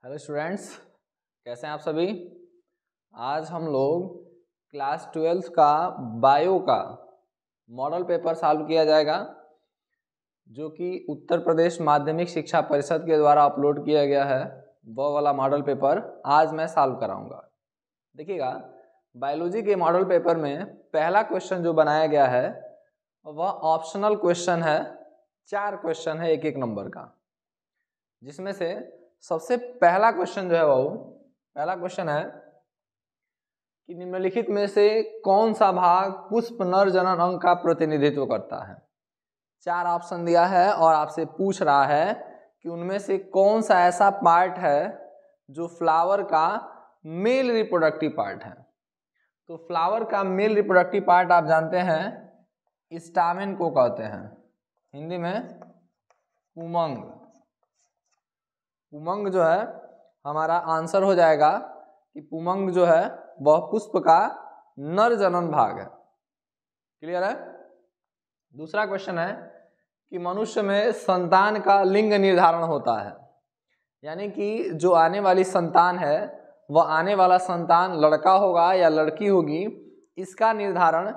Hello students, कैसे हैं आप सभी। आज हम लोग क्लास 12 का बायो का मॉडल पेपर सॉल्व किया जाएगा, जो कि उत्तर प्रदेश माध्यमिक शिक्षा परिषद के द्वारा अपलोड किया गया है। वह वाला मॉडल पेपर आज मैं सॉल्व कराऊंगा। देखिएगा, बायोलॉजी के मॉडल पेपर में पहला क्वेश्चन जो बनाया गया है वह ऑप्शनल क्वेश्चन है। 4 क्वेश्चन है एक एक नंबर का, जिसमें से सबसे पहला क्वेश्चन जो है वो पहला क्वेश्चन है कि निम्नलिखित में से कौन सा भाग पुष्प नर जनन अंग का प्रतिनिधित्व करता है। 4 ऑप्शन दिया है और आपसे पूछ रहा है कि उनमें से कौन सा ऐसा पार्ट है जो फ्लावर का मेल रिप्रोडक्टिव पार्ट है। तो फ्लावर का मेल रिप्रोडक्टिव पार्ट आप जानते हैं स्टामेन को कहते हैं, हिंदी में पुमंग। पुमंग जो है हमारा आंसर हो जाएगा कि पुमंग जो है वह पुष्प का नर जनन भाग है। क्लियर है। दूसरा क्वेश्चन है कि मनुष्य में संतान का लिंग निर्धारण होता है, यानी कि जो आने वाली संतान है वह आने वाला संतान लड़का होगा या लड़की होगी, इसका निर्धारण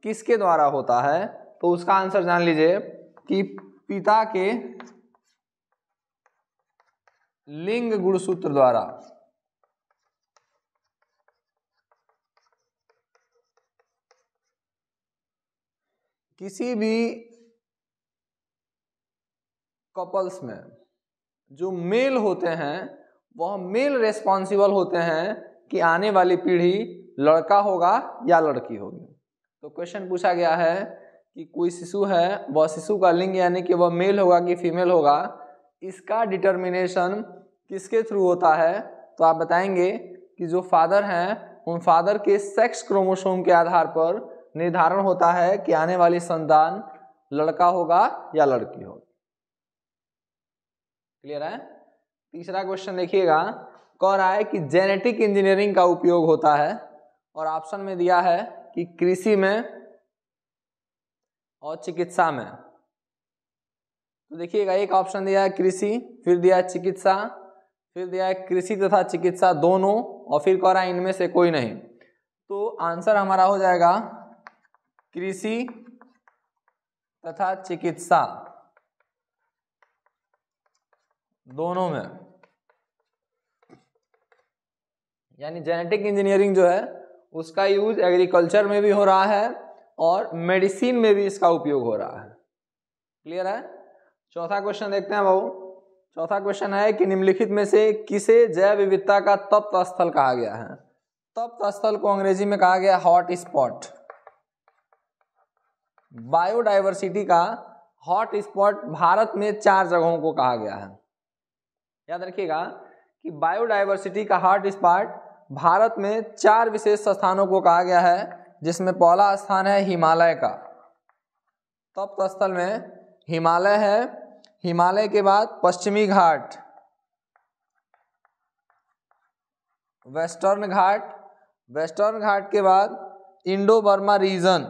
किसके द्वारा होता है। तो उसका आंसर जान लीजिए कि पिता के लिंग गुणसूत्र द्वारा। किसी भी कपल्स में जो मेल होते हैं वह मेल रेस्पॉन्सिबल होते हैं कि आने वाली पीढ़ी लड़का होगा या लड़की होगी। तो क्वेश्चन पूछा गया है कि कोई शिशु है, वह शिशु का लिंग यानी कि वह मेल होगा कि फीमेल होगा, इसका डिटर्मिनेशन किसके थ्रू होता है। तो आप बताएंगे कि जो फादर हैं उन फादर के सेक्स क्रोमोसोम के आधार पर निर्धारण होता है कि आने वाली संतान लड़का होगा या लड़की होगी। क्लियर है। तीसरा क्वेश्चन देखिएगा, कह रहा है कि जेनेटिक इंजीनियरिंग का उपयोग होता है और ऑप्शन में दिया है कि कृषि में और चिकित्सा में। तो देखिएगा, एक ऑप्शन दिया है कृषि, फिर दिया है चिकित्सा, फिर दिया है कृषि तथा चिकित्सा दोनों, और फिर कह रहा है इनमें से कोई नहीं। तो आंसर हमारा हो जाएगा कृषि तथा चिकित्सा दोनों में। यानी जेनेटिक इंजीनियरिंग जो है उसका यूज एग्रीकल्चर में भी हो रहा है और मेडिसिन में भी इसका उपयोग हो रहा है। क्लियर है। चौथा क्वेश्चन देखते हैं बाबू। चौथा क्वेश्चन है कि निम्नलिखित में से किसे जैव विविधता का तप्त स्थल कहा गया है। तप्त स्थल को अंग्रेजी में कहा गया हॉट स्पॉट। बायोडायवर्सिटी का हॉट स्पॉट भारत में 4 जगहों को कहा गया है। याद रखिएगा कि बायोडायवर्सिटी का हॉट स्पॉट भारत में 4 विशेष स्थानों को कहा गया है, जिसमें पहला स्थान है हिमालय का। तप्त स्थल में हिमालय है, हिमालय के बाद पश्चिमी घाट, वेस्टर्न घाट, वेस्टर्न घाट के बाद Indo Burma region,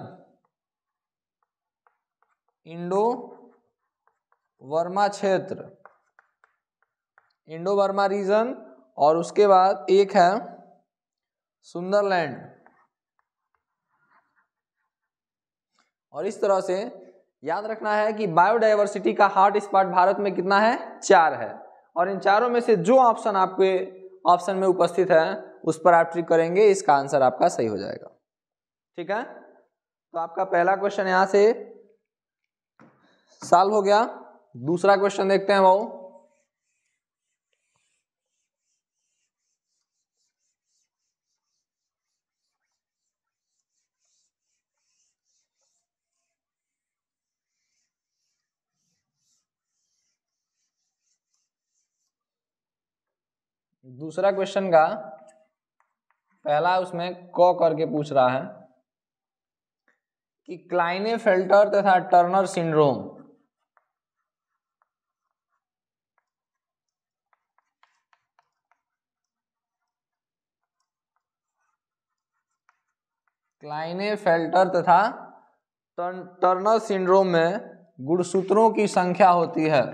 Indo Burma क्षेत्र, इंडो बर्मा रीजन, और उसके बाद एक है सुंदरलैंड। और इस तरह से याद रखना है कि बायोडायवर्सिटी का हॉट स्पॉट भारत में कितना है, 4 है। और इन चारों में से जो ऑप्शन आपके ऑप्शन में उपस्थित है उस पर आप ट्रिक करेंगे, इसका आंसर आपका सही हो जाएगा। ठीक है। तो आपका पहला क्वेश्चन यहां से सॉल्व हो गया। दूसरा क्वेश्चन देखते हैं वो। दूसरा क्वेश्चन का पहला उसमें क करके पूछ रहा है कि क्लाइनेफेल्टर तथा टर्नर सिंड्रोम क्लाइनेफेल्टर तथा टर्नर सिंड्रोम में गुणसूत्रों की संख्या होती है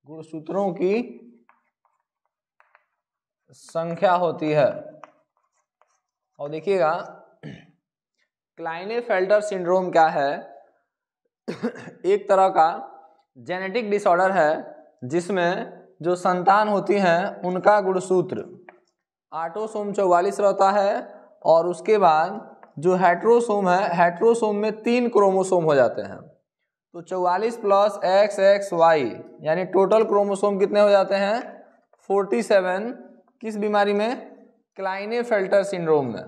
गुणसूत्रों की संख्या होती है। और देखिएगा क्लाइनेफेल्टर सिंड्रोम क्या है, एक तरह का जेनेटिक डिसऑर्डर है जिसमें जो संतान होती हैं उनका गुणसूत्र ऑटोसोम 44 रहता है और उसके बाद जो हेट्रोसोम है, हेट्रोसोम में 3 क्रोमोसोम हो जाते हैं। तो 44 प्लस XXY यानी टोटल क्रोमोसोम कितने हो जाते हैं 47। किस बीमारी में, क्लाइनेफेल्टर सिंड्रोम में।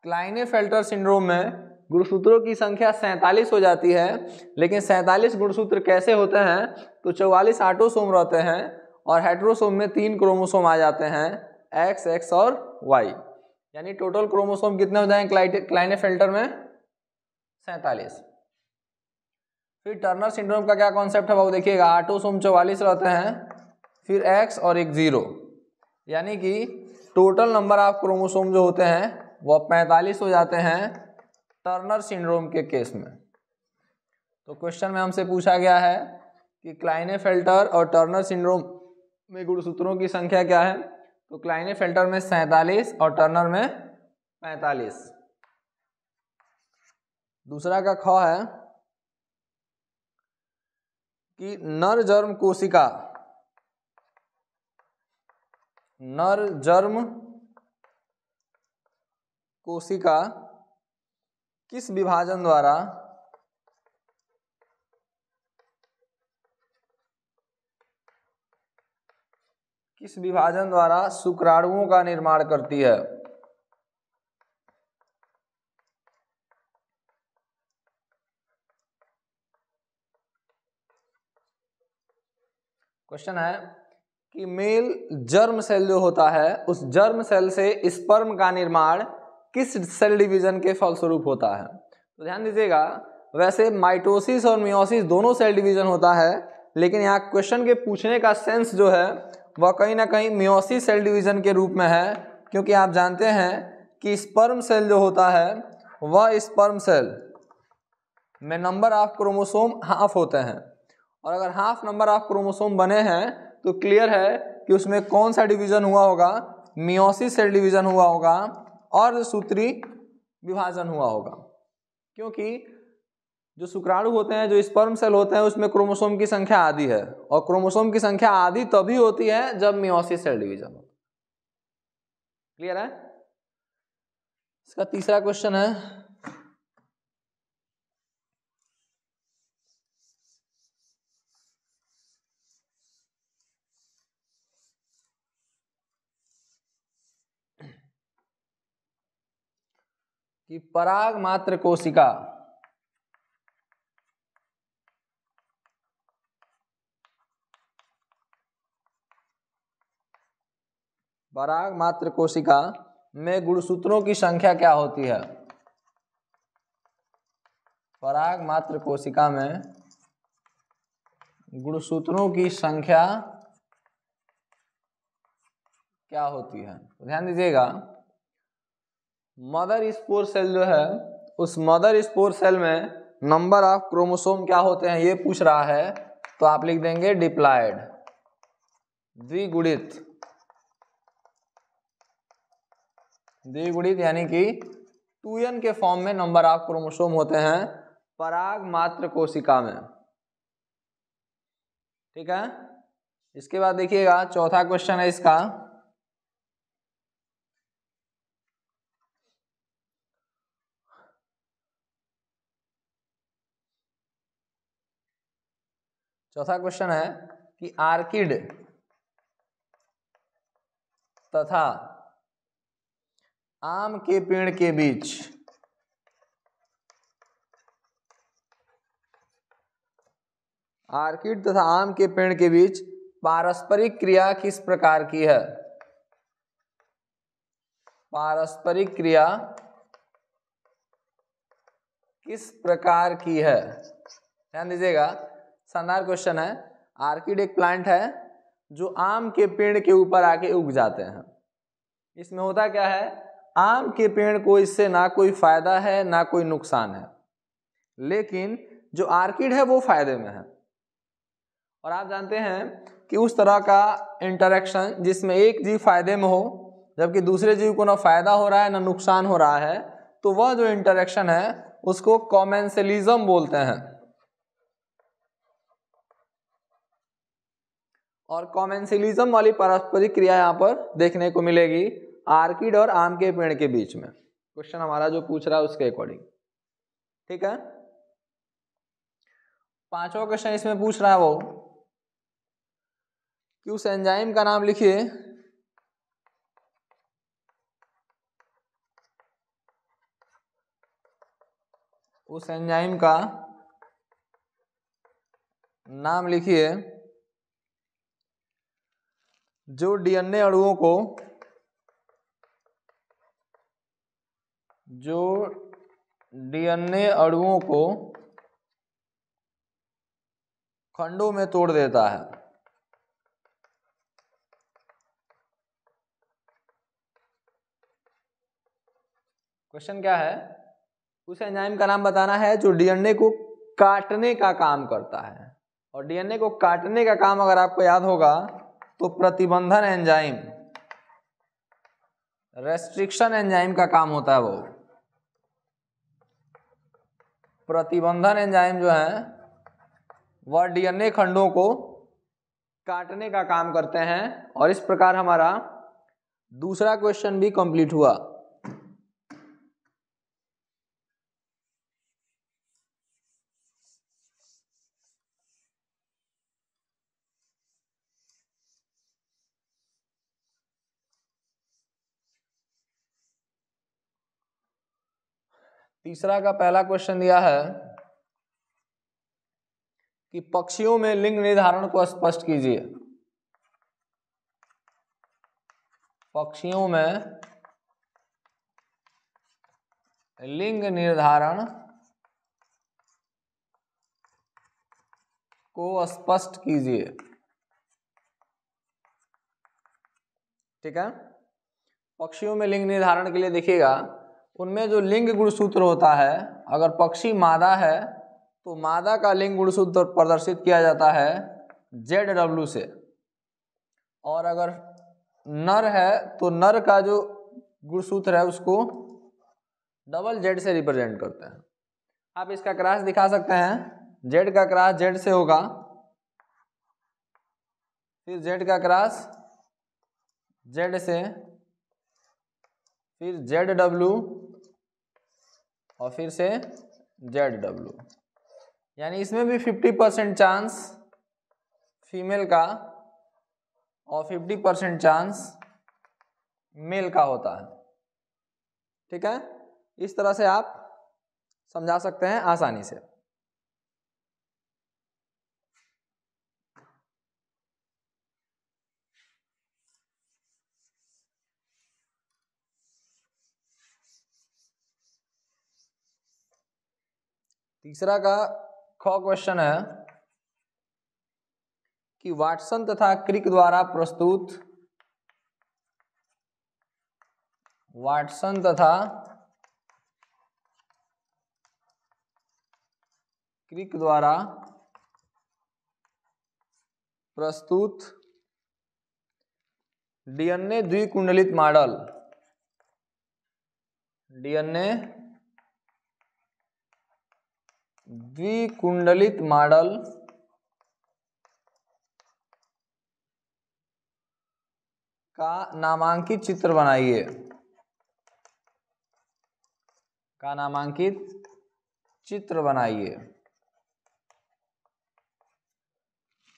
क्लाइनेफेल्टर सिंड्रोम में गुणसूत्रों की संख्या 47 हो जाती है, लेकिन 47 गुणसूत्र कैसे होते हैं, तो 44 ऑटोसोम रहते हैं और हेट्रोसोम में 3 क्रोमोसोम आ जाते हैं X, X और Y, यानी टोटल क्रोमोसोम कितने हो जाएंगे क्लाइनेफेल्टर में 47। फिर टर्नर सिंड्रोम का क्या कॉन्सेप्ट है वो देखिएगा, ऑटोसोम 44 रहते हैं, फिर X और एक 0, यानी कि टोटल नंबर ऑफ क्रोमोसोम जो होते हैं वो 45 हो जाते हैं टर्नर सिंड्रोम के केस में। तो क्वेश्चन में हमसे पूछा गया है कि क्लाइनेफेल्टर और टर्नर सिंड्रोम में गुणसूत्रों की संख्या क्या है, तो क्लाइनेफेल्टर में 47 और टर्नर में 45। दूसरा का ख है कि नर जर्म कोशिका किस विभाजन द्वारा शुक्राणुओं का निर्माण करती है। क्वेश्चन है कि मेल जर्म सेल जो होता है उस जर्म सेल से स्पर्म का निर्माण किस सेल डिवीजन के फलस्वरूप होता है। तो ध्यान दीजिएगा, वैसे माइटोसिस और मियोसिस दोनों सेल डिवीजन होता है, लेकिन यहाँ क्वेश्चन के पूछने का सेंस जो है वह कहीं ना कहीं मियोसिस सेल डिवीजन के रूप में है, क्योंकि आप जानते हैं कि स्पर्म सेल जो होता है वह स्पर्म सेल में नंबर ऑफ क्रोमोसोम हाफ होते हैं, और अगर हाफ नंबर ऑफ क्रोमोसोम बने हैं तो क्लियर है कि उसमें कौन सा डिवीजन हुआ होगा, मियोसिस सेल डिवीजन हुआ होगा और सूत्री विभाजन हुआ होगा। क्योंकि जो शुक्राणु होते हैं, जो स्पर्म सेल होते हैं, उसमें क्रोमोसोम की संख्या आधी है, और क्रोमोसोम की संख्या आधी तभी होती है जब मियोसिस सेल डिवीजन हो। क्लियर है। इसका तीसरा क्वेश्चन है कि पराग मात्र कोशिका में गुणसूत्रों की संख्या क्या होती है। पराग मात्र कोशिका में गुणसूत्रों की संख्या क्या होती है। तो ध्यान दीजिएगा, मदर स्पोर सेल जो है, उस मदर स्पोर सेल में नंबर ऑफ क्रोमोसोम क्या होते हैं ये पूछ रहा है, तो आप लिख देंगे डिप्लॉयड, द्विगुणित, यानी कि 2n के फॉर्म में नंबर ऑफ क्रोमोसोम होते हैं पराग मात्र कोशिका में। ठीक है। इसके बाद देखिएगा चौथा क्वेश्चन है इसका, चौथा क्वेश्चन है कि आर्किड तथा आम के पेड़ के बीच पारस्परिक क्रिया किस प्रकार की है। पारस्परिक क्रिया किस प्रकार की है। ध्यान दीजिएगा, शानदार क्वेश्चन है। आर्किड एक प्लांट है जो आम के पेड़ के ऊपर आके उग जाते हैं। इसमें होता क्या है, आम के पेड़ को इससे ना कोई फायदा है ना कोई नुकसान है, लेकिन जो आर्किड है वो फायदे में है। और आप जानते हैं कि उस तरह का इंटरेक्शन जिसमें एक जीव फायदे में हो जबकि दूसरे जीव को ना फायदा हो रहा है ना नुकसान हो रहा है, तो वह जो इंटरेक्शन है उसको कॉमेंसलिज्म बोलते हैं। और कॉमेंसलिज्म वाली पारस्परिक क्रिया यहाँ पर देखने को मिलेगी आर्किड और आम के पेड़ के बीच में। क्वेश्चन हमारा जो पूछ रहा है उसके अकॉर्डिंग, ठीक है। पांचवा क्वेश्चन इसमें पूछ रहा है वो कि उस एंजाइम का नाम लिखिए उस एंजाइम का नाम लिखिए जो डीएनए अणुओं को खंडों में तोड़ देता है। क्वेश्चन क्या है, उस एंजाइम का नाम बताना है जो डीएनए को काटने का काम करता है। और डीएनए को काटने का काम अगर आपको याद होगा तो प्रतिबंधन एंजाइम, रेस्ट्रिक्शन एंजाइम का काम होता है। वो प्रतिबंधन एंजाइम जो है वह डीएनए खंडों को काटने का काम करते हैं। और इस प्रकार हमारा दूसरा क्वेश्चन भी कंप्लीट हुआ। तीसरा का पहला क्वेश्चन दिया है कि पक्षियों में लिंग निर्धारण को स्पष्ट कीजिए। पक्षियों में लिंग निर्धारण को स्पष्ट कीजिए, ठीक है। पक्षियों में लिंग निर्धारण के लिए देखिएगा उनमें जो लिंग गुणसूत्र होता है, अगर पक्षी मादा है तो मादा का लिंग गुणसूत्र प्रदर्शित किया जाता है ZW से, और अगर नर है तो नर का जो गुणसूत्र है उसको Z से रिप्रेजेंट करते हैं। आप इसका क्रॉस दिखा सकते हैं, Z का क्रॉस Z से होगा, फिर Z का क्रॉस Z से, फिर ZW और फिर से ZW। यानी इसमें भी 50% चांस फीमेल का और 50% चांस मेल का होता है, ठीक है। इस तरह से आप समझा सकते हैं आसानी से। तीसरा का ख क्वेश्चन है कि वाटसन तथा क्रिक द्वारा प्रस्तुत डीएनए द्विकुंडलित मॉडल का नामांकित चित्र बनाइए।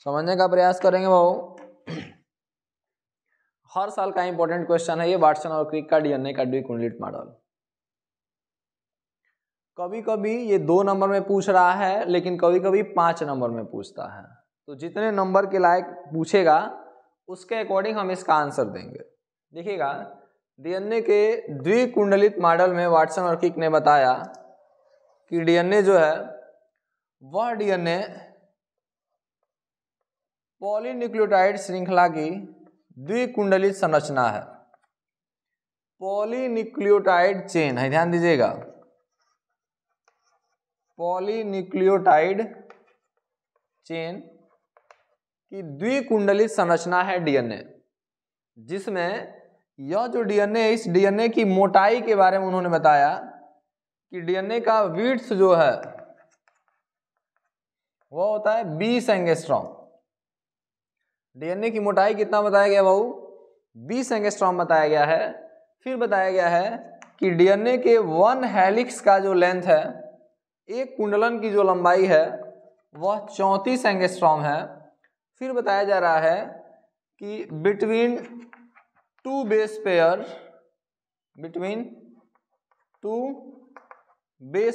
समझने का प्रयास करेंगे वो। हर साल का इंपॉर्टेंट क्वेश्चन है ये, वाटसन और क्रिक का डीएनए का द्विकुंडलित मॉडल। कभी कभी ये 2 नंबर में पूछ रहा है, लेकिन कभी कभी 5 नंबर में पूछता है। तो जितने नंबर के लायक पूछेगा उसके अकॉर्डिंग हम इसका आंसर देंगे। देखिएगा, डीएनए के द्विकुंडलित मॉडल में वाटसन और क्रिक ने बताया कि डीएनए जो है वह डीएनए पॉलीन्यूक्लियोटाइड श्रृंखला की द्विकुंडलित संरचना है। पॉलीन्यूक्लियोटाइड चेन है, ध्यान दीजिएगा, पॉलीन्यूक्लियोटाइड चेन कि द्विकुंडलित संरचना है डीएनए, जिसमें यह जो डीएनए है, इस डीएनए की मोटाई के बारे में उन्होंने बताया कि डीएनए का विड्थ जो है वो होता है 20 एंगस्ट्रॉम। डीएनए की मोटाई कितना बताया गया भाऊ? 20 एंगस्ट्रॉम बताया गया है। फिर बताया गया है कि डीएनए के 1 हेलिक्स का जो लेंथ है, एक कुंडलन की जो लंबाई है वह 34 एंगस्ट्रॉम है। फिर बताया जा रहा है कि बिटवीन टू बेस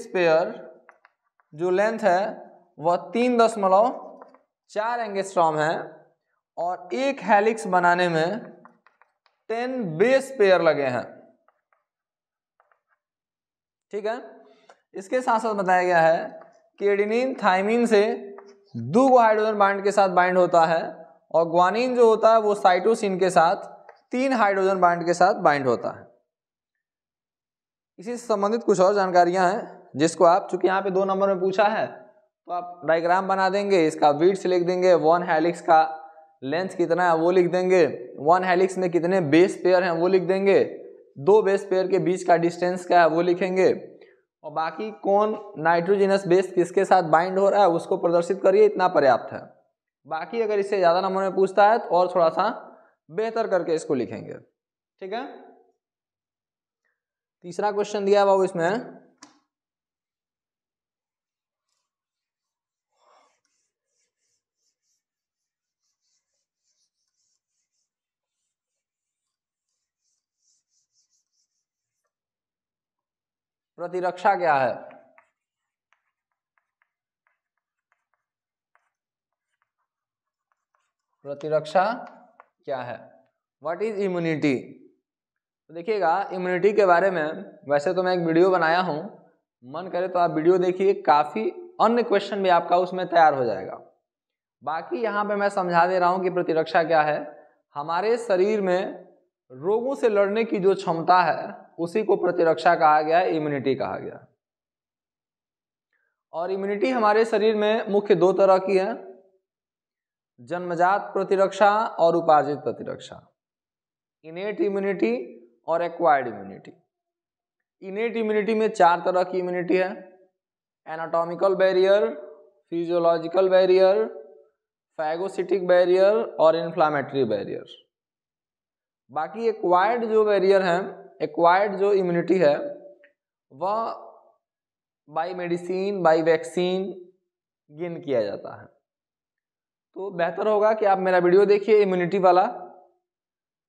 पेयर जो लेंथ है वह 3.4 एंगस्ट्रॉम है और एक हेलिक्स बनाने में 10 बेस पेयर लगे हैं। ठीक है। इसके साथ साथ बताया गया है कि एडेनिन थाइमिन से 2 हाइड्रोजन बाइंड के साथ बाइंड होता है और ग्वानिन जो होता है वो साइटोसिन के साथ 3 हाइड्रोजन बाइंड के साथ बाइंड होता है। इसी से संबंधित कुछ और जानकारियां हैं जिसको आप, चूंकि यहाँ पे 2 नंबर में पूछा है तो आप डायग्राम बना देंगे, इसका विड्थ लिख देंगे, 1 हेलिक्स का लेंथ कितना है वो लिख देंगे, 1 हेलिक्स में कितने बेस पेयर हैं वो लिख देंगे, 2 बेस पेयर के बीच का डिस्टेंस क्या है वो लिखेंगे, और बाकी कौन नाइट्रोजिनस बेस किसके साथ बाइंड हो रहा है उसको प्रदर्शित करिए, इतना पर्याप्त है। बाकी अगर इससे ज़्यादा नंबर में पूछता है तो और थोड़ा सा बेहतर करके इसको लिखेंगे। ठीक है। तीसरा क्वेश्चन दिया है बाबू इसमें, प्रतिरक्षा क्या है? प्रतिरक्षा क्या है? What is immunity? तो देखिएगा, इम्यूनिटी के बारे में वैसे तो मैं एक वीडियो बनाया हूं, मन करे तो आप वीडियो देखिए, काफ़ी अन्य क्वेश्चन भी आपका उसमें तैयार हो जाएगा। बाकी यहाँ पे मैं समझा दे रहा हूँ कि प्रतिरक्षा क्या है। हमारे शरीर में रोगों से लड़ने की जो क्षमता है उसी को प्रतिरक्षा कहा गया है, इम्यूनिटी कहा गया है। और इम्यूनिटी हमारे शरीर में मुख्य 2 तरह की है, जन्मजात प्रतिरक्षा और उपार्जित प्रतिरक्षा, इनेट इम्यूनिटी और एक्वायर्ड इम्यूनिटी। इनेट इम्यूनिटी में 4 तरह की इम्यूनिटी है, anatomical barrier, physiological barrier, phagocytic barrier और इन्फ्लामेटरी बैरियर। बाकी एक्वायर्ड जो बैरियर है, एक्वायर्ड जो इम्यूनिटी है वह by medicine, by vaccine gain किया जाता है। तो बेहतर होगा कि आप मेरा वीडियो देखिए इम्यूनिटी वाला,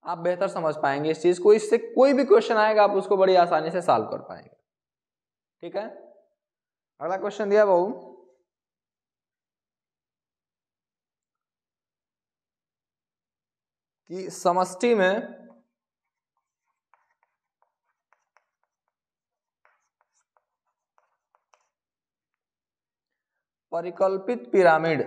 आप बेहतर समझ पाएंगे इस चीज को। इससे कोई भी क्वेश्चन आएगा आप उसको बड़ी आसानी से सॉल्व कर पाएंगे। ठीक है। अगला क्वेश्चन दिया बाबू, कि समष्टि में परिकल्पित पिरामिड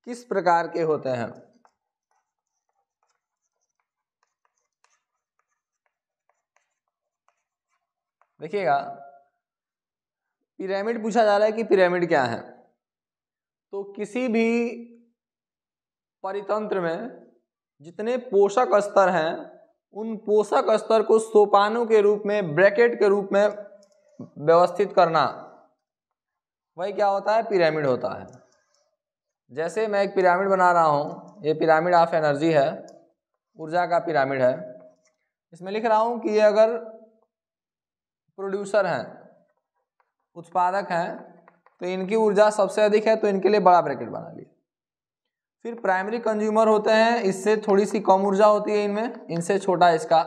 किस प्रकार के होते हैं? देखिएगा, पिरामिड पूछा जा रहा है कि पिरामिड क्या है। तो किसी भी परितंत्र में जितने पोषक स्तर हैं उन पोषक स्तर को सोपानों के रूप में, ब्रैकेट के रूप में व्यवस्थित करना, वही क्या होता है? पिरामिड होता है। जैसे मैं एक पिरामिड बना रहा हूँ, ये पिरामिड ऑफ एनर्जी है, ऊर्जा का पिरामिड है। इसमें लिख रहा हूँ कि ये अगर प्रोड्यूसर हैं, उत्पादक हैं, तो इनकी ऊर्जा सबसे अधिक है तो इनके लिए बड़ा ब्रैकेट बना लिया। फिर प्राइमरी कंज्यूमर होते हैं, इससे थोड़ी सी कम ऊर्जा होती है इनमें, इनसे छोटा इसका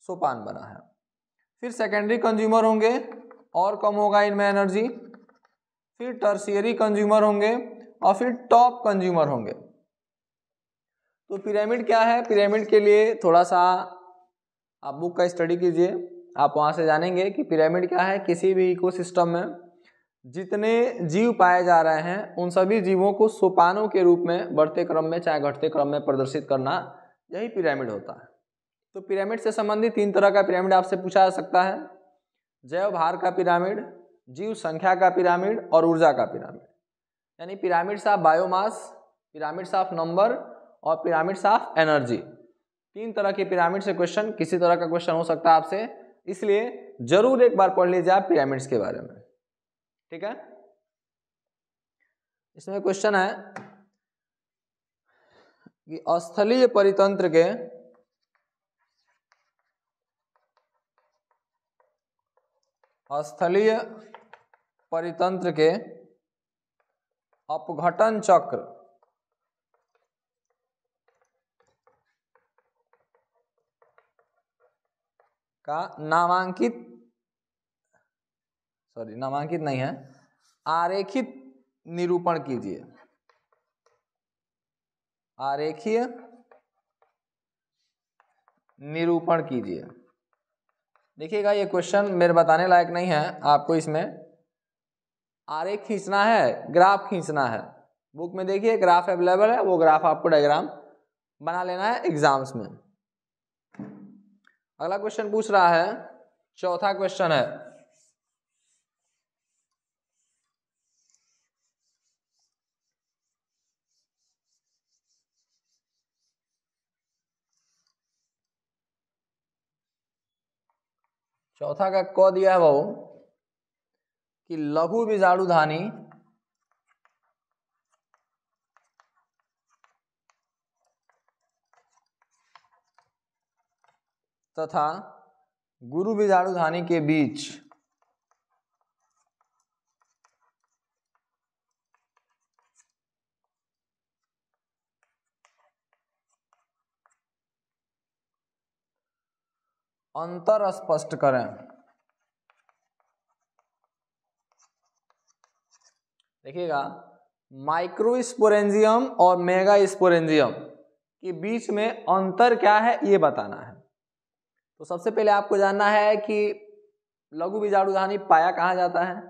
सोपान बना है। फिर सेकेंडरी कंज्यूमर होंगे और कम होगा इनमें एनर्जी। फिर टर्शियरी कंज्यूमर होंगे और फिर टॉप कंज्यूमर होंगे। तो पिरामिड क्या है? पिरामिड के लिए थोड़ा सा आप बुक का स्टडी कीजिए, आप वहाँ से जानेंगे कि पिरामिड क्या है। किसी भी इकोसिस्टम में जितने जीव पाए जा रहे हैं उन सभी जीवों को सोपानों के रूप में बढ़ते क्रम में चाहे घटते क्रम में प्रदर्शित करना, यही पिरामिड होता है। तो पिरामिड से संबंधित 3 तरह का पिरामिड आपसे पूछा जा सकता है, जैव भार का पिरामिड, जीव संख्या का पिरामिड और ऊर्जा का पिरामिड। यानी pyramids of biomass, pyramids of number और पिरामिड्स ऑफ एनर्जी। 3 तरह के पिरामिड से क्वेश्चन, किसी तरह का क्वेश्चन हो सकता है आपसे, इसलिए जरूर एक बार पढ़ लीजिए आप पिरामिड्स के बारे में। ठीक है, इसमें क्वेश्चन है कि स्थलीय परितंत्र के अपघटन चक्र का नामांकित नहीं है, आरेखित निरूपण कीजिए। आरेखीय निरूपण कीजिए। देखिएगा ये क्वेश्चन मेरे बताने लायक नहीं है, आपको इसमें आरेख खींचना है, ग्राफ खींचना है। बुक में देखिए ग्राफ अवेलेबल है, वो ग्राफ आपको डायग्राम बना लेना है एग्जाम्स में। अगला क्वेश्चन पूछ रहा है, चौथा क्वेश्चन है, चौथा का क दिया है वो कि लघु बीजाणुधानी तथा गुरु बीजाणुधानी के बीच अंतर स्पष्ट करें। देखिएगा माइक्रोस्पोरेंजियम और मेगास्पोरेंजियम के बीच में अंतर क्या है ये बताना है। तो सबसे पहले आपको जानना है कि लघु बीजाणुधानी पाया कहाँ जाता है,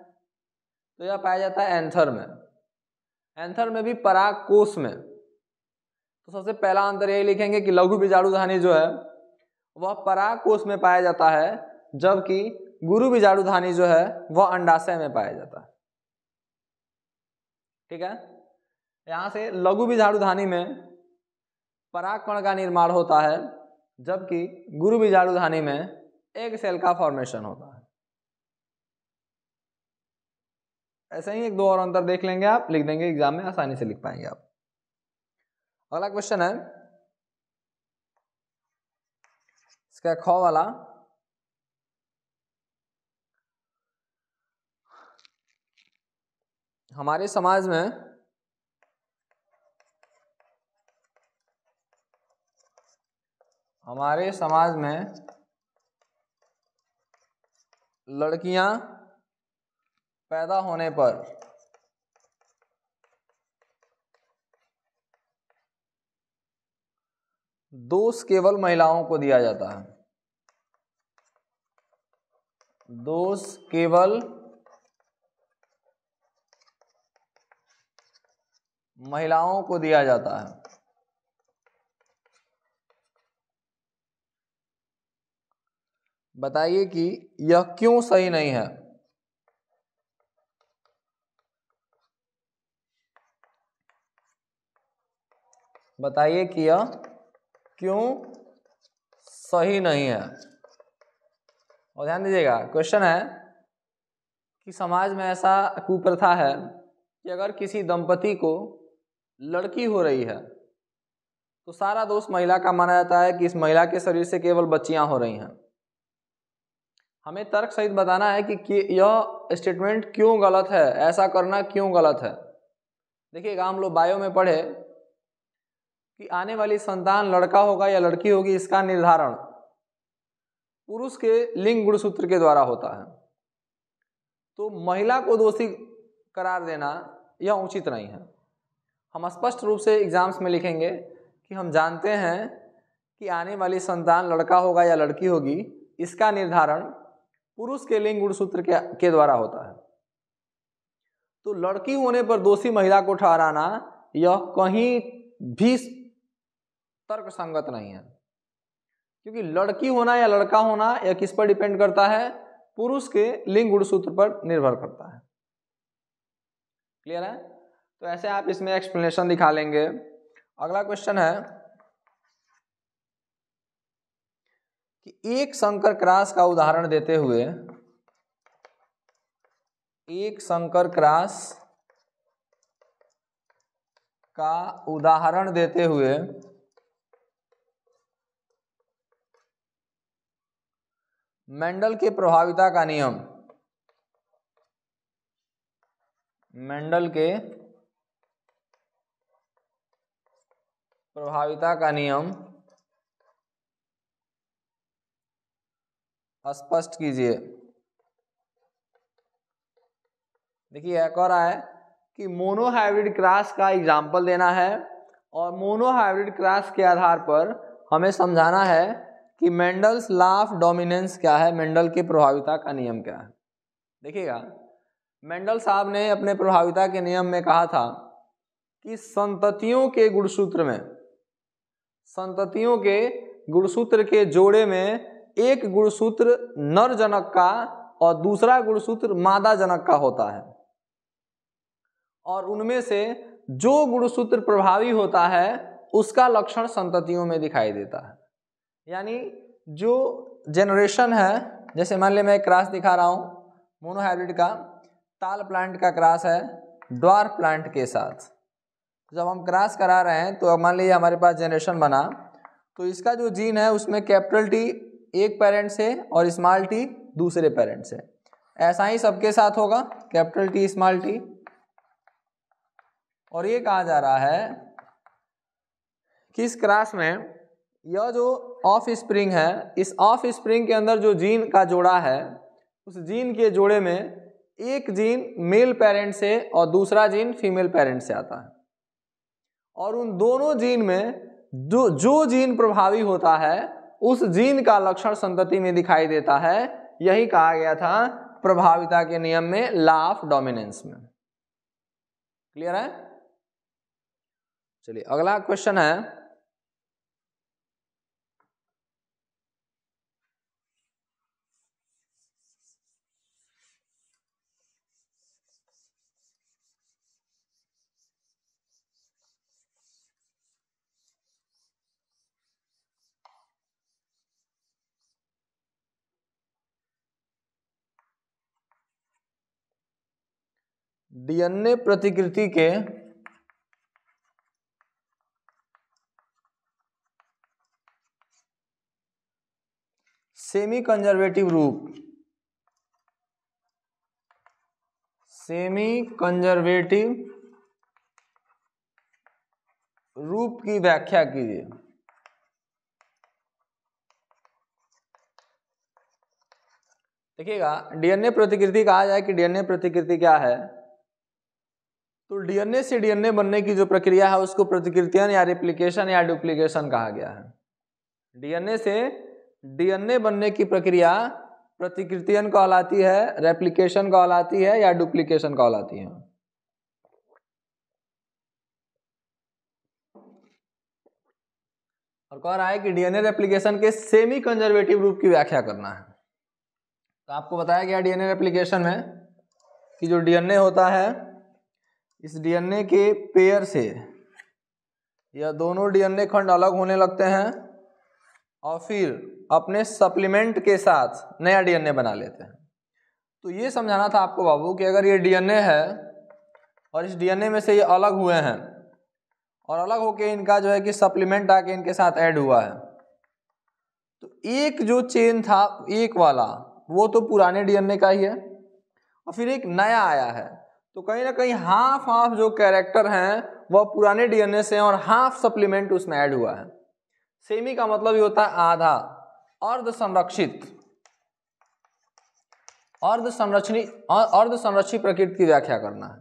तो यह पाया जाता है एंथर में, एंथर में भी पराग कोश में। तो सबसे पहला अंतर यही लिखेंगे कि लघु बीजाणुधानी जो है वह पराग कोश में पाया जाता है, जबकि गुरु बीजाणुधानी जो है वह अंडाशय में पाया जाता है। ठीक है, यहाँ से लघु बीजाणुधानी में पराग कण का निर्माण होता है, जबकि गुरु बीजाणुधानी में एग सेल का फॉर्मेशन होता है। ऐसे ही 1-2 और अंतर देख लेंगे, आप लिख देंगे एग्जाम में, आसानी से लिख पाएंगे आप। अगला क्वेश्चन है इसका ख वाला, हमारे समाज में लड़कियां पैदा होने पर दोष केवल महिलाओं को दिया जाता है। दोष केवल महिलाओं को दिया जाता है। बताइए कि यह क्यों सही नहीं है। बताइए कि यह क्यों सही नहीं है। और ध्यान दीजिएगा, क्वेश्चन है कि समाज में ऐसा कुप्रथा है कि अगर किसी दंपति को लड़की हो रही है तो सारा दोष महिला का माना जाता है कि इस महिला के शरीर से केवल बच्चियां हो रही हैं। हमें तर्क सहित बताना है कि यह स्टेटमेंट क्यों गलत है, ऐसा करना क्यों गलत है। देखिएगा, हम लोग बायो में पढ़े कि आने वाली संतान लड़का होगा या लड़की होगी, इसका निर्धारण पुरुष के लिंग गुणसूत्र के द्वारा होता है। तो महिला को दोषी करार देना यह उचित नहीं है। हम स्पष्ट रूप से एग्जाम्स में लिखेंगे कि हम जानते हैं कि आने वाली संतान लड़का होगा या लड़की होगी, इसका निर्धारण पुरुष के लिंग गुणसूत्र के द्वारा होता है। तो लड़की होने पर दोषी महिला को ठहराना यह कहीं भी तर्क संगत नहीं है, क्योंकि लड़की होना या लड़का होना या किस पर डिपेंड करता है, पुरुष के लिंग गुणसूत्र पर निर्भर करता है। क्लियर है? तो ऐसे आप इसमें एक्सप्लेनेशन दिखा लेंगे। अगला क्वेश्चन है कि एक संकर क्रॉस का उदाहरण देते हुए, एक संकर क्रॉस का उदाहरण देते हुए मेंडल के प्रभाविता का नियम, मेंडल के प्रभाविता का नियम स्पष्ट कीजिए। देखिए एक और है कि मोनोहाइब्रिड क्रॉस का एग्जाम्पल देना है और मोनोहाइब्रिड क्रॉस के आधार पर हमें समझाना है कि मेंडल्स लॉ ऑफ डोमिनेंस क्या है, मेंडल के प्रभाविता का नियम क्या है। देखिएगा मेंडल साहब ने अपने प्रभाविता के नियम में कहा था कि संततियों के गुणसूत्र में, संततियों के गुणसूत्र के जोड़े में एक गुणसूत्र नर जनक का और दूसरा गुणसूत्र मादा जनक का होता है, और उनमें से जो गुणसूत्र प्रभावी होता है उसका लक्षण संततियों में दिखाई देता है। यानी जो जनरेशन है, जैसे मान लिया मैं एक क्रॉस दिखा रहा हूँ मोनोहाइब्रिड का, ताल प्लांट का क्रॉस है ड्वार्फ प्लांट के साथ। जब हम क्रॉस करा रहे हैं तो मान लीजिए हमारे पास जनरेशन बना, तो इसका जो जीन है उसमें कैपिटल टी एक पेरेंट से और स्मॉल टी दूसरे पेरेंट से। ऐसा ही सबके साथ होगा, कैपिटल टी स्मॉल टी। और ये कहा जा रहा है कि इस क्रॉस में यह जो ऑफ स्प्रिंग है, इस ऑफ स्प्रिंग के अंदर जो जीन का जोड़ा है, उस जीन के जोड़े में एक जीन मेल पेरेंट से और दूसरा जीन फीमेल पेरेंट से आता है, और उन दोनों जीन में जो जीन प्रभावी होता है उस जीन का लक्षण संतति में दिखाई देता है। यही कहा गया था प्रभाविता के नियम में, लॉ ऑफ डोमिनेंस में। क्लियर है? चलिए अगला क्वेश्चन है डीएनए प्रतिकृति के सेमी कंजर्वेटिव रूप, सेमी कंजर्वेटिव रूप की व्याख्या कीजिए। देखिएगा डीएनए प्रतिकृति कहा जाए कि डीएनए प्रतिकृति क्या है, तो डीएनए से डीएनए बनने की जो प्रक्रिया है उसको प्रतिकृतियन या रेप्लिकेशन या डुप्लीकेशन कहा गया है। डीएनए से डीएनए बनने की प्रक्रिया प्रतिकृतियन कहलाती है, रेप्लिकेशन कहलाती है या डुप्लीकेशन कहलाती है। और कह रहा है कि डीएनए रेप्लिकेशन के सेमी कंजर्वेटिव रूप की व्याख्या करना है। तो आपको बताया गया डीएनए रेप्लिकेशन में कि जो डीएनए होता है, इस डीएनए के पेयर से यह दोनों डीएनए खंड अलग होने लगते हैं और फिर अपने सप्लीमेंट के साथ नया डीएनए बना लेते हैं। तो ये समझाना था आपको बाबू कि अगर ये डीएनए है और इस डीएनए में से ये अलग हुए हैं और अलग होके इनका जो है कि सप्लीमेंट आके इनके साथ ऐड हुआ है, तो एक जो चेन था एक वाला वो तो पुराने डीएनए का ही है और फिर एक नया आया है, तो कहीं ना कहीं हाफ हाफ जो कैरेक्टर हैं वह पुराने डीएनए से और हाफ सप्लीमेंट उसमें ऐड हुआ है। सेमी का मतलब ही होता है आधा, अर्ध संरक्षित, अर्ध संरक्षित प्रकृति की व्याख्या करना है।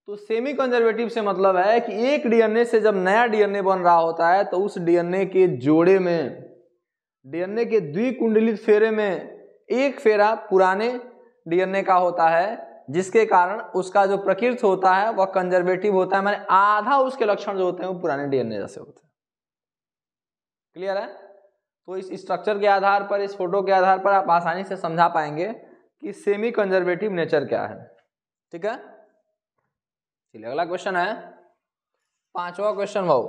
तो सेमी कंजर्वेटिव से मतलब है कि एक डीएनए से जब नया डीएनए बन रहा होता है तो उस डीएनए के जोड़े में, डीएनए के द्विकुंडलित फेरे में एक फेरा पुराने डीएनए का होता है, जिसके कारण उसका जो प्रकृति होता है वह कंजर्वेटिव होता है, माने आधा उसके लक्षण जो होते हैं वो पुराने डीएनए जैसे होते हैं। क्लियर है? तो इस स्ट्रक्चर के आधार पर, इस फोटो के आधार पर आप आसानी से समझा पाएंगे कि सेमी कंजर्वेटिव नेचर क्या है। ठीक है, चलिए अगला क्वेश्चन है, पांचवा क्वेश्चन भाऊ।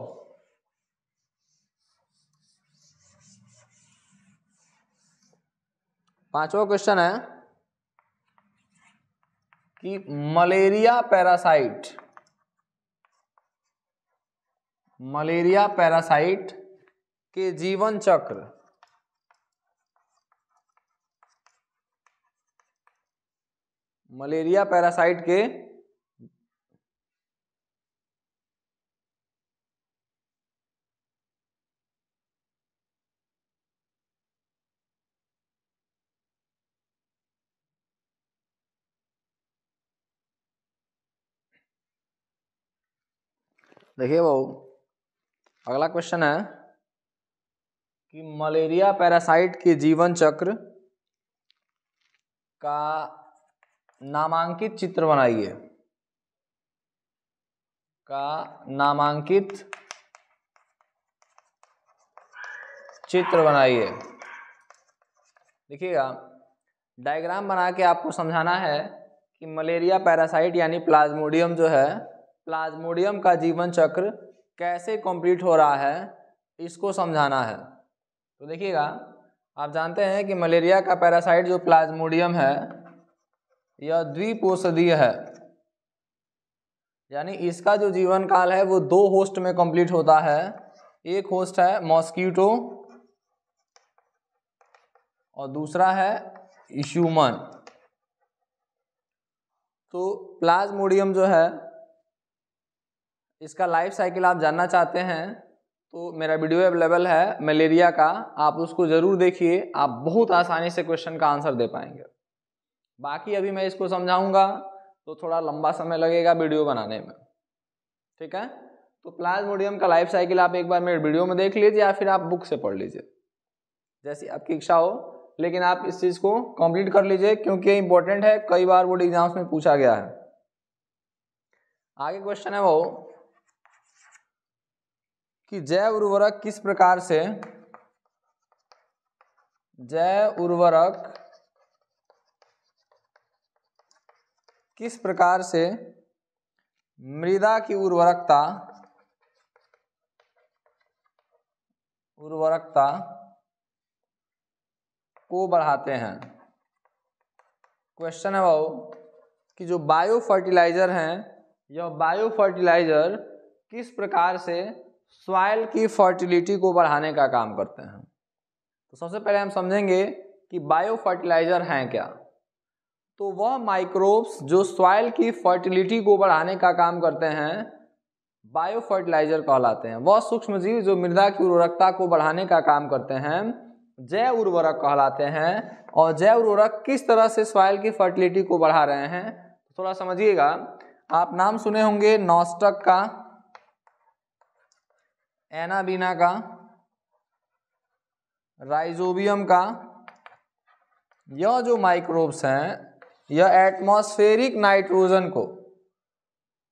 पांचवा क्वेश्चन है कि मलेरिया पैरासाइट के जीवन चक्र देखिए भाऊ, अगला क्वेश्चन है कि मलेरिया पैरासाइट के जीवन चक्र का नामांकित चित्र बनाइए। देखिएगा, डायग्राम बना के आपको समझाना है कि मलेरिया पैरासाइट यानी प्लाज्मोडियम जो है, प्लाज्मोडियम का जीवन चक्र कैसे कंप्लीट हो रहा है, इसको समझाना है। तो देखिएगा, आप जानते हैं कि मलेरिया का पैरासाइट जो प्लाज्मोडियम है यह द्विकोषीय है, यानी इसका जो जीवन काल है वो 2 होस्ट में कंप्लीट होता है। एक होस्ट है मॉस्किटो और दूसरा है ह्यूमन। तो प्लाज्मोडियम जो है, इसका लाइफ साइकिल आप जानना चाहते हैं तो मेरा वीडियो अवेलेबल है मलेरिया का, आप उसको जरूर देखिए, आप बहुत आसानी से क्वेश्चन का आंसर दे पाएंगे। बाकी अभी मैं इसको समझाऊंगा तो थोड़ा लंबा समय लगेगा वीडियो बनाने में। ठीक है, तो प्लाज्मोडियम का लाइफ साइकिल आप एक बार मेरे वीडियो में देख लीजिए या फिर आप बुक से पढ़ लीजिए, जैसी आपकी इच्छा हो, लेकिन आप इस चीज को कंप्लीट कर लीजिए क्योंकि ये इंपॉर्टेंट है, कई बार बोर्ड एग्जाम्स में पूछा गया है। आगे क्वेश्चन है वो कि जैव उर्वरक किस प्रकार से मृदा की उर्वरकता को बढ़ाते हैं। क्वेश्चन है वो कि जो बायो फर्टिलाइजर हैं, यह बायो फर्टिलाइजर किस प्रकार से सॉइल की फर्टिलिटी को बढ़ाने का काम करते हैं। तो सबसे पहले हम समझेंगे कि बायो फर्टिलाइजर हैं क्या। तो वह माइक्रोब्स जो सॉइल की फर्टिलिटी को बढ़ाने का काम करते हैं बायो फर्टिलाइजर कहलाते हैं। वह सूक्ष्म जीव जो मृदा की उर्वरकता को बढ़ाने का काम करते हैं जैव उर्वरक कहलाते हैं। और जैव उर्वरक किस तरह से सॉइल की फर्टिलिटी को बढ़ा रहे हैं, थोड़ा समझिएगा। आप नाम सुने होंगे नॉस्टक का, एनाबीना का, राइजोबियम का। यह जो माइक्रोब्स हैं यह एटमॉस्फेरिक नाइट्रोजन को,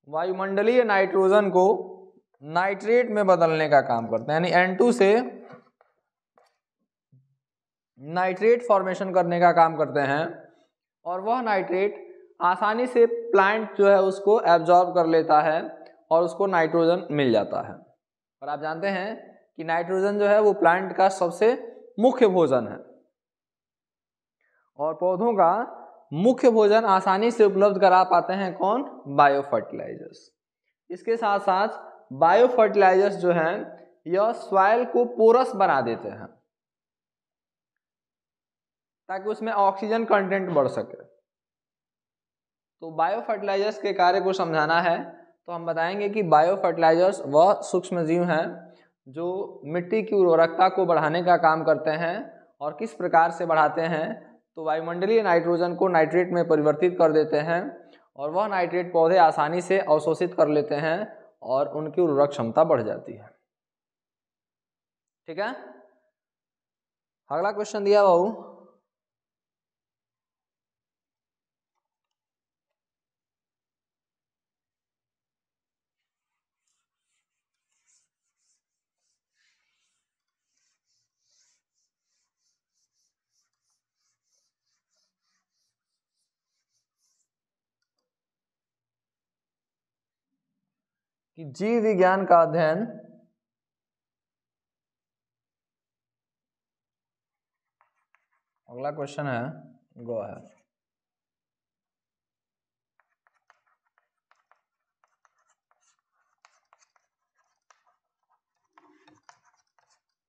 वायुमंडलीय नाइट्रोजन को नाइट्रेट में बदलने का काम करते हैं, यानी N2 से नाइट्रेट फॉर्मेशन करने का काम करते हैं। और वह नाइट्रेट आसानी से प्लांट जो है उसको एब्जॉर्ब कर लेता है और उसको नाइट्रोजन मिल जाता है। और आप जानते हैं कि नाइट्रोजन जो है वो प्लांट का सबसे मुख्य भोजन है और पौधों का मुख्य भोजन आसानी से उपलब्ध करा पाते हैं कौन, बायो फर्टिलाइजर्स। इसके साथ साथ बायो फर्टिलाइजर्स जो हैं यह सॉइल को पोरस बना देते हैं ताकि उसमें ऑक्सीजन कंटेंट बढ़ सके। तो बायो फर्टिलाइजर्स के कार्य को समझाना है तो हम बताएंगे कि बायो फर्टिलाइजर्स वह सूक्ष्म जीव हैं जो मिट्टी की उर्वरकता को बढ़ाने का काम करते हैं। और किस प्रकार से बढ़ाते हैं, तो वायुमंडलीय नाइट्रोजन को नाइट्रेट में परिवर्तित कर देते हैं और वह नाइट्रेट पौधे आसानी से अवशोषित कर लेते हैं और उनकी उर्वरक क्षमता बढ़ जाती है। ठीक है, अगला क्वेश्चन दिया बाबू, कि जीव विज्ञान का अध्ययन अगला क्वेश्चन है, गो है,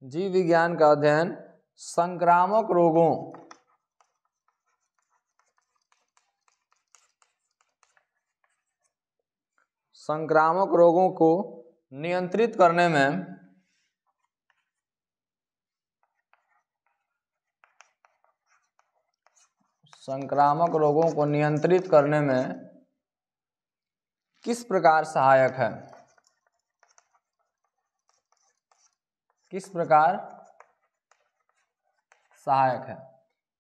जीव विज्ञान का अध्ययन संक्रामक रोगों को नियंत्रित करने में किस प्रकार सहायक है? किस प्रकार सहायक है?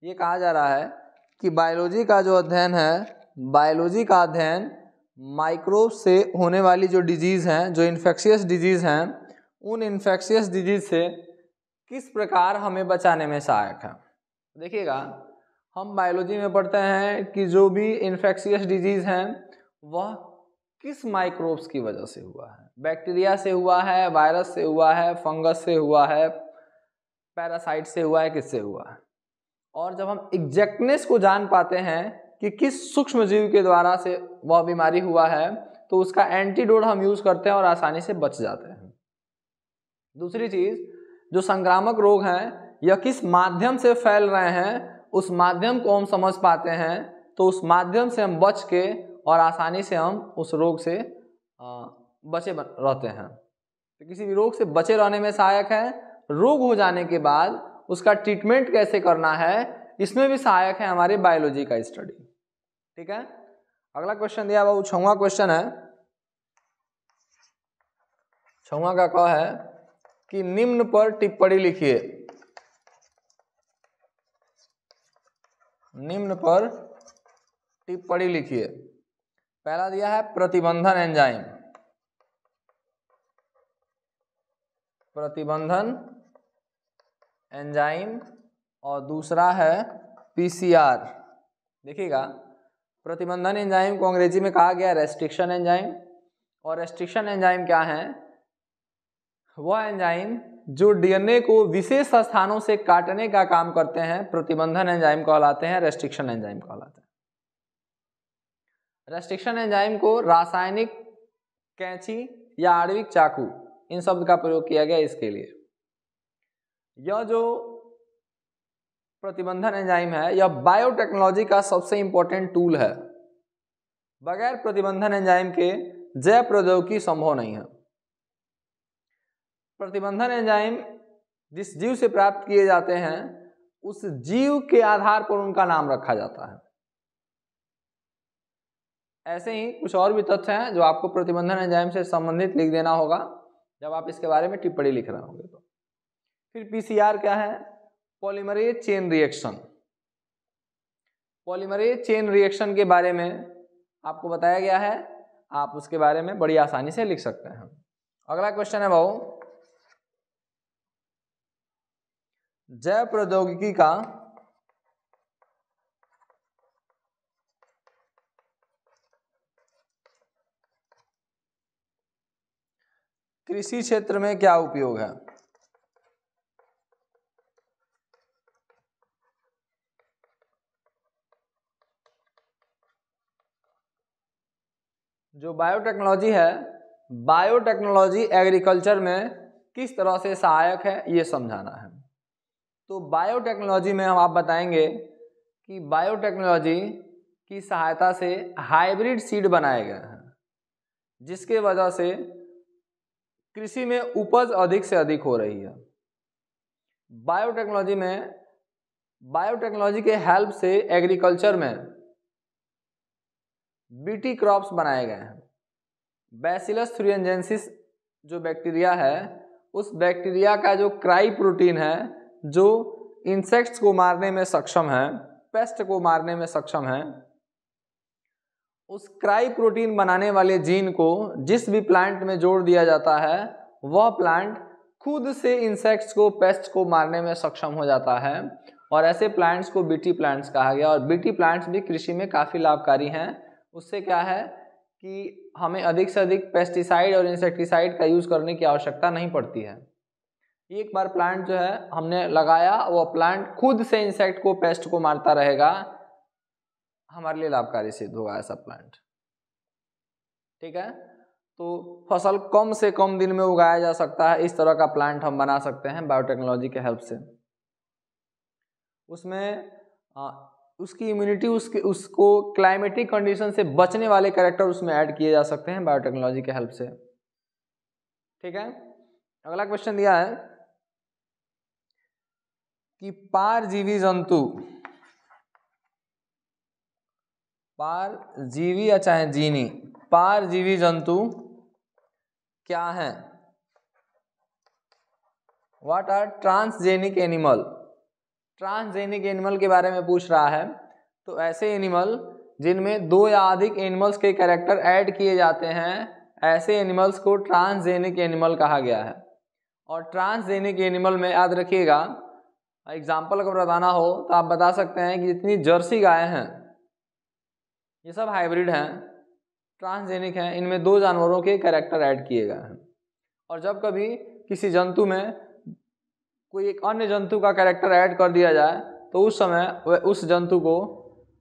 ये कहा जा रहा है कि बायोलॉजी का जो अध्ययन है, बायोलॉजी का अध्ययन माइक्रोब से होने वाली जो डिजीज़ हैं, जो इन्फेक्शियस डिजीज़ हैं, उन इन्फेक्शियस डिजीज़ से किस प्रकार हमें बचाने में सहायक है। देखिएगा, हम बायोलॉजी में पढ़ते हैं कि जो भी इन्फेक्शियस डिजीज़ हैं वह किस माइक्रोब्स की वजह से हुआ है। बैक्टीरिया से हुआ है, वायरस से हुआ है, फंगस से हुआ है, पैरासाइट से हुआ है, किससे हुआ है। और जब हम एग्जैक्टनेस को जान पाते हैं कि किस सूक्ष्म जीव के द्वारा से वह बीमारी हुआ है, तो उसका एंटीडोट हम यूज़ करते हैं और आसानी से बच जाते हैं। दूसरी चीज़, जो संक्रामक रोग हैं यह किस माध्यम से फैल रहे हैं, उस माध्यम को हम समझ पाते हैं, तो उस माध्यम से हम बच के और आसानी से हम उस रोग से बचे रहते हैं। तो किसी भी रोग से बचे रहने में सहायक है। रोग हो जाने के बाद उसका ट्रीटमेंट कैसे करना है, इसमें भी सहायक है हमारी बायोलॉजी का स्टडी। ठीक है, अगला क्वेश्चन दिया हुआ 6वां क्वेश्चन है। 6वां का क है कि निम्न पर टिप्पणी लिखिए। निम्न पर टिप्पणी लिखिए। पहला दिया है प्रतिबंधन एंजाइम, प्रतिबंधन एंजाइम, और दूसरा है पीसीआर। देखिएगा, प्रतिबंधन एंजाइम को अंग्रेजी में कहा गया रेस्ट्रिक्शन एंजाइम, और रेस्ट्रिक्शन एंजाइम क्या है? वह एंजाइम जो डीएनए को विशेष स्थानों से काटने का काम करते हैं, प्रतिबंधन एंजाइम कहलाते हैं, रेस्ट्रिक्शन एंजाइम कहलाते हैं। रेस्ट्रिक्शन एंजाइम को रासायनिक कैंची या आणविक चाकू, इन शब्द का प्रयोग किया गया इसके लिए। यह जो प्रतिबंधन एंजाइम है, यह बायोटेक्नोलॉजी का सबसे इंपॉर्टेंट टूल है। बगैर प्रतिबंधन एंजाइम के जैव प्रौद्योगिकी संभव नहीं है। प्रतिबंधन एंजाइम जिस जीव से प्राप्त किए जाते हैं, उस जीव के आधार पर उनका नाम रखा जाता है। ऐसे ही कुछ और भी तथ्य हैं जो आपको प्रतिबंधन एंजाइम से संबंधित लिख देना होगा जब आप इसके बारे में टिप्पणी लिख रहे होंगे। तो फिर पीसीआर क्या है? Polymerase chain reaction. Polymerase chain reaction के बारे में आपको बताया गया है, आप उसके बारे में बड़ी आसानी से लिख सकते हैं। अगला क्वेश्चन है भाऊ, जैव प्रौद्योगिकी का कृषि क्षेत्र में क्या उपयोग है? जो बायोटेक्नोलॉजी है, बायोटेक्नोलॉजी एग्रीकल्चर में किस तरह से सहायक है, ये समझाना है। तो बायोटेक्नोलॉजी में हम आप बताएंगे कि बायोटेक्नोलॉजी की सहायता से हाइब्रिड सीड बनाए गए हैं, जिसके वजह से कृषि में उपज अधिक से अधिक हो रही है। बायोटेक्नोलॉजी के हेल्प से एग्रीकल्चर में बीटी क्रॉप्स बनाए गए हैं। बैसिलस थ्रिएंजेंसिस जो बैक्टीरिया है, उस बैक्टीरिया का जो क्राई प्रोटीन है, जो इंसेक्ट्स को मारने में सक्षम है, पेस्ट को मारने में सक्षम है, उस क्राई प्रोटीन बनाने वाले जीन को जिस भी प्लांट में जोड़ दिया जाता है, वह प्लांट खुद से इंसेक्ट्स को, पेस्ट को मारने में सक्षम हो जाता है। और ऐसे प्लांट्स को बीटी प्लांट्स कहा गया। और बीटी प्लांट्स भी कृषि में काफ़ी लाभकारी हैं। उससे क्या है कि हमें अधिक से अधिक पेस्टिसाइड और इंसेक्टिसाइड का यूज़ करने की आवश्यकता नहीं पड़ती है। एक बार प्लांट जो है हमने लगाया, वो प्लांट खुद से इंसेक्ट को, पेस्ट को मारता रहेगा, हमारे लिए लाभकारी सिद्ध होगा ऐसा प्लांट। ठीक है, तो फसल कम से कम दिन में उगाया जा सकता है, इस तरह का प्लांट हम बना सकते हैं बायोटेक्नोलॉजी के हेल्प से। उसमें उसकी इम्यूनिटी, उसको क्लाइमेटिक कंडीशन से बचने वाले कैरेक्टर उसमें ऐड किए जा सकते हैं बायोटेक्नोलॉजी के हेल्प से। ठीक है, अगला क्वेश्चन दिया है कि पारजीवी जंतु, पारजीवी या चाहे जीनी, पारजीवी जंतु क्या है? What are transgenic animal? Transgenic animal के बारे में पूछ रहा है। तो ऐसे एनिमल जिनमें 2 या अधिक एनिमल्स के कैरेक्टर ऐड किए जाते हैं, ऐसे एनिमल्स को ट्रांसजेनिक एनिमल कहा गया है। और ट्रांसजेनिक एनिमल में याद रखिएगा, एग्जाम्पल अगर बताना हो तो आप बता सकते हैं कि जितनी जर्सी गायें हैं ये सब हाइब्रिड हैं, ट्रांसजेनिक हैं, इनमें 2 जानवरों के कैरेक्टर ऐड किए गए हैं। और जब कभी किसी जंतु में कोई एक अन्य जंतु का कैरेक्टर ऐड कर दिया जाए तो उस समय उस जंतु को,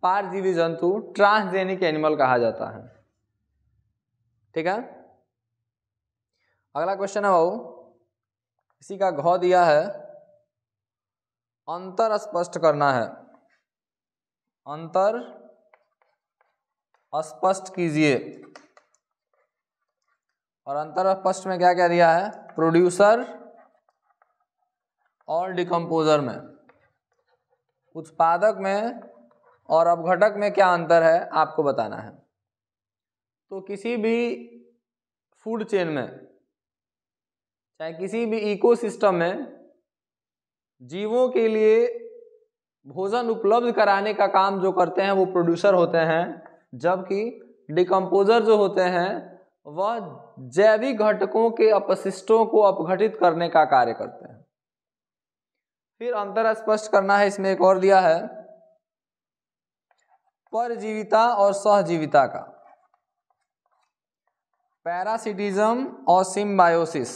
पारजीवी जंतु, ट्रांसजेनिक एनिमल कहा जाता है। ठीक है, अगला क्वेश्चन है बाबू, इसी का घ दिया है, अंतर स्पष्ट करना है। अंतर स्पष्ट कीजिए। और अंतर स्पष्ट में क्या क्या दिया है? प्रोड्यूसर और डिकम्पोजर में, उत्पादक में और अपघटक में क्या अंतर है आपको बताना है। तो किसी भी फूड चेन में, चाहे किसी भी इकोसिस्टम में, जीवों के लिए भोजन उपलब्ध कराने का काम जो करते हैं वो प्रोड्यूसर होते हैं, जबकि डिकम्पोजर जो होते हैं वह जैविक घटकों के अपशिष्टों को अपघटित करने का कार्य करते हैं। फिर अंतर स्पष्ट करना है, इसमें एक और दिया है, परजीविता और सहजीविता का, पैरासिटिज्म और सिम्बायोसिस।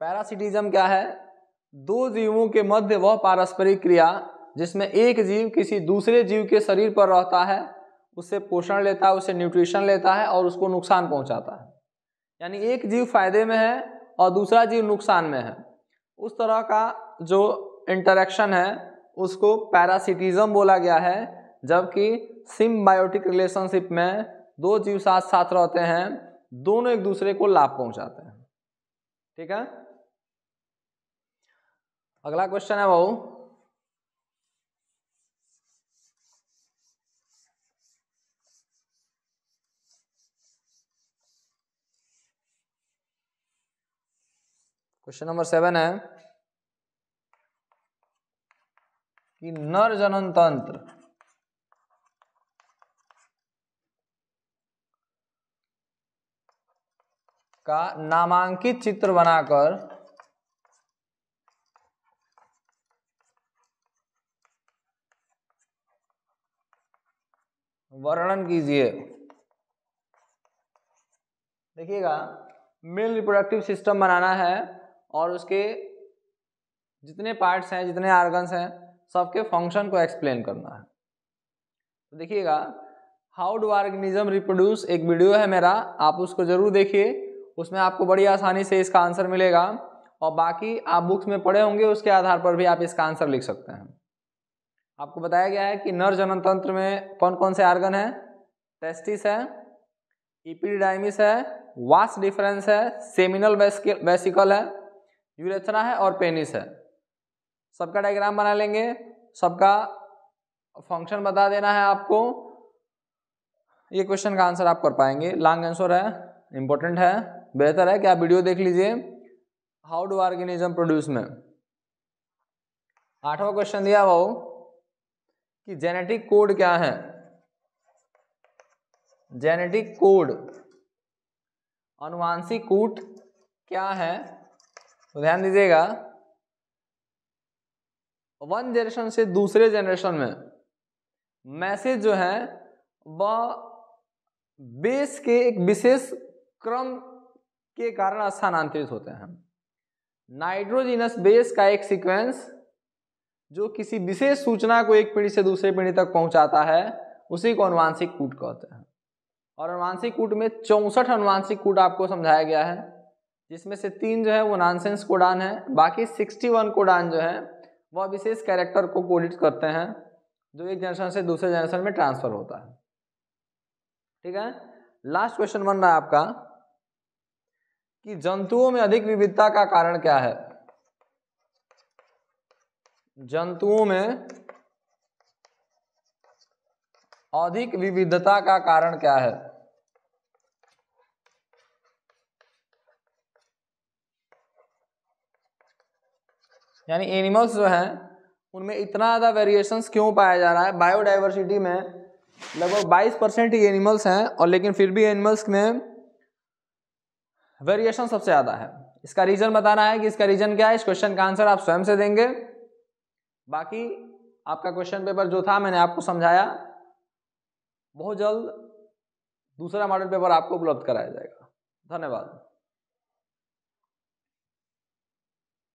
पैरासिटिज्म क्या है? 2 जीवों के मध्य वह पारस्परिक क्रिया जिसमें एक जीव किसी दूसरे जीव के शरीर पर रहता है, उससे पोषण लेता है, उससे न्यूट्रिशन लेता है और उसको नुकसान पहुंचाता है। यानी एक जीव फायदे में है और दूसरा जीव नुकसान में है। उस तरह का जो इंटरेक्शन है उसको पैरासिटिज्म बोला गया है। जबकि सिम्बायोटिक रिलेशनशिप में 2 जीव साथ साथ रहते हैं, दोनों एक दूसरे को लाभ पहुंचाते हैं। ठीक है, अगला क्वेश्चन है बाबू, क्वेश्चन नंबर 7 है कि नर जनन तंत्र का नामांकित चित्र बनाकर वर्णन कीजिए। देखिएगा, मेल रिप्रोडक्टिव सिस्टम बनाना है और उसके जितने पार्ट्स हैं, जितने ऑर्गन्स हैं, सबके फंक्शन को एक्सप्लेन करना है। तो देखिएगा, हाउ डू ऑर्गेनिज्म रिप्रोड्यूस, एक वीडियो है मेरा, आप उसको जरूर देखिए, उसमें आपको बड़ी आसानी से इसका आंसर मिलेगा। और बाकी आप बुक्स में पढ़े होंगे, उसके आधार पर भी आप इसका आंसर लिख सकते हैं। आपको बताया गया है कि नर जनन तंत्र में कौन कौन से ऑर्गन है? टेस्टिस है, एपिडिडाइमिस है, वास डिफरेंस है, सेमिनल वेसिकल है, यूरेथ्रा है और पेनिस है। सबका डायग्राम बना लेंगे, सबका फंक्शन बता देना है आपको। ये क्वेश्चन का आंसर आप कर पाएंगे। लॉन्ग आंसर है, इंपॉर्टेंट है, बेहतर है कि आप वीडियो देख लीजिए। हाउ डू ऑर्गेनिज्म प्रोड्यूस में 8वां क्वेश्चन दिया वो कि जेनेटिक कोड क्या है? जेनेटिक कोड, अनुवांशिक कूट क्या है? तो ध्यान दीजिएगा, 1 जनरेशन से दूसरे जनरेशन में मैसेज जो है वह बेस के एक विशेष क्रम के कारण स्थानांतरित होते हैं। नाइट्रोजिनस बेस का एक सीक्वेंस जो किसी विशेष सूचना को एक पीढ़ी से दूसरी पीढ़ी तक पहुंचाता है उसी को अनुवांशिक कूट कहते हैं। और अनुवांशिक कूट में 64 अनुवांशिक कूट आपको समझाया गया है, जिसमें से 3 जो है वो नॉनसेंस कोडान है, बाकी 61 कोडान जो है वह विशेष कैरेक्टर को कोडित करते हैं जो एक जनरेशन से दूसरे जनरेशन में ट्रांसफर होता है। ठीक है, लास्ट क्वेश्चन बन रहा है आपका कि जंतुओं में अधिक विविधता का कारण क्या है। जंतुओं में अधिक विविधता का कारण क्या है। यानी एनिमल्स जो हैं उनमें इतना ज़्यादा वेरिएशंस क्यों पाया जा रहा है। बायोडाइवर्सिटी में लगभग 22% ही एनिमल्स हैं और लेकिन फिर भी एनिमल्स में वेरिएशन सबसे ज़्यादा है। इसका रीजन बताना है कि इसका रीजन क्या है। इस क्वेश्चन का आंसर आप स्वयं से देंगे। बाकी आपका क्वेश्चन पेपर जो था मैंने आपको समझाया, बहुत जल्द दूसरा मॉडल पेपर आपको उपलब्ध कराया जाएगा। धन्यवाद।